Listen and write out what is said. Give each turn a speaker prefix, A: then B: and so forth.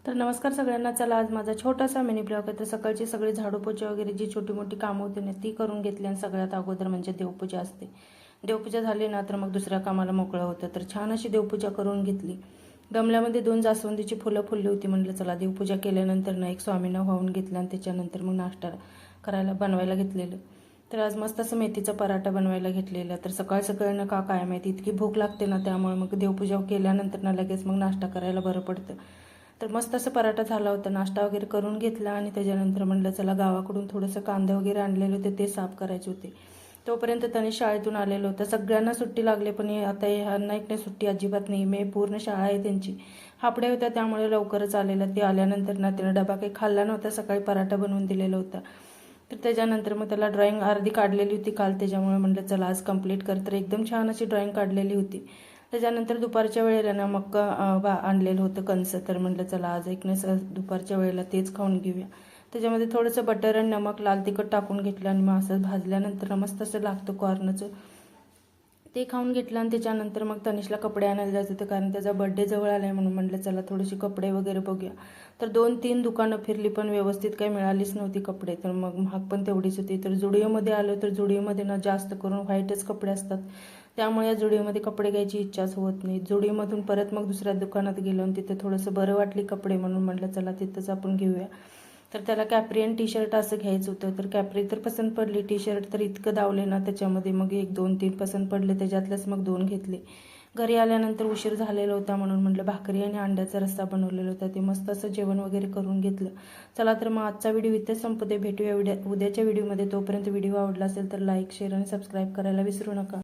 A: तर नमस्कार सगळ्यांना. चला आज माझा छोटासा मिनी ब्लॉग आहे. तर सकाळची सगळी झाडू पोछा वगैरे जी छोटी मोठी कामं होती ना ती करून घेतली आणि सगळ्यात अगोदर म्हणजे देवपूजा असते. देवपूजा झाली ना तर मग दुसऱ्या कामाला मोकळं होतं. तर छान अशी देवपूजा करून घेतली. गमल्यामध्ये 2 जास्वंदीची फुलं फुलली होती. म्हटलं चला देवपूजा केल्यानंतर ना एक स्वामींना वाहून घेतलं आणि त्याच्यानंतर मग नाश्ता बनवायला घेतलेलं. तर आज मस्त असं मेथीचा पराठा बनवायला घेतलेला. तर सकाळ सकाळनं का काय माहिती इतकी भूक लागते ना, त्यामुळे मग देवपूजा केल्यानंतर ना लगेच मग नाश्ता करायला बरं पडतं. तर मस्त असं पराठा झाला होता. नाश्ता वगैरे करून घेतला आणि त्याच्यानंतर म्हटलं चला गावाकडून थोडंसं कांदे वगैरे आणलेले होते ते साफ करायचे होते. तोपर्यंत तनिष शाळेतून आलेलं होतं. सगळ्यांना सुट्टी लागली पण आता ह्यांना एक नाही सुट्टी अजिबात नाही. मे पूर्ण शाळा आहे त्यांची. हाफडे होत्या त्यामुळे लवकरच आलेला. ते आल्यानंतर ना त्यानं डबा काही खाल्ला नव्हता. सकाळी पराठा बनवून दिलेला होता. तर त्याच्यानंतर मग त्याला ड्रॉइंग अर्धी काढलेली होती काल, त्याच्यामुळे म्हटलं चला आज कंप्लीट कर. तर एकदम छान अशी ड्रॉइंग काढलेली होती. त्याच्यानंतर दुपारच्या वेळेला ना मग आणलेलं होतं कंस. तर म्हटलं चला आज एक नाही दुपारच्या वेळेला तेच खाऊन घेऊया. त्याच्यामध्ये थोडंसं बटर आणि नमक लाल तिखट टाकून घेतलं आणि मग असं भाजल्यानंतर मस्त असं लागतं कॉर्नचं. ते खाऊन घेतलं आणि त्याच्यानंतर मग तनिषला कपडे आणायला जायचं होतं कारण त्याचा बर्थडे जवळ आला आहे. म्हणून म्हटलं चला थोडीशी कपडे वगैरे बघूया. तर 2-3 दुकानं फिरली पण व्यवस्थित काही मिळालीच नव्हती कपडे. तर मग महाग पण तेवढीच होती. तर जुडिओमध्ये आलो तर जुडिओमध्ये ना जास्त करून व्हाईटच कपडे असतात. त्यामुळे या जुडिओमध्ये कपडे घ्यायची इच्छाच होत नाही. जुडिओमधून परत मग दुसऱ्या दुकानात गेलो आणि तिथे थोडंसं बरं वाटली कपडे म्हणून म्हटलं चला तिथंच आपण घेऊया. तर त्याला कॅप्री आणि टी शर्ट असं घ्यायचं होतं. तर कॅप्री तर पसंत पडली. टी शर्ट तर इतकं दावले ना त्याच्यामध्ये मग 1-2-3 पसंत पडले. त्याच्यातलेच मग 2 घेतले. घरी आल्यानंतर उशीर झालेला होता म्हणून म्हटलं भाकरी आणि अंड्याचा रस्सा बनवलेला होता. ते मस्त असं जेवण वगैरे करून घेतलं. चला तर मग आजचा व्हिडिओ इथेच संपते. भेटूया उद्याच्या व्हिडिओमध्ये. तोपर्यंत व्हिडिओ आवडला असेल तर लाईक शेअर आणि सबस्क्राईब करायला विसरू नका.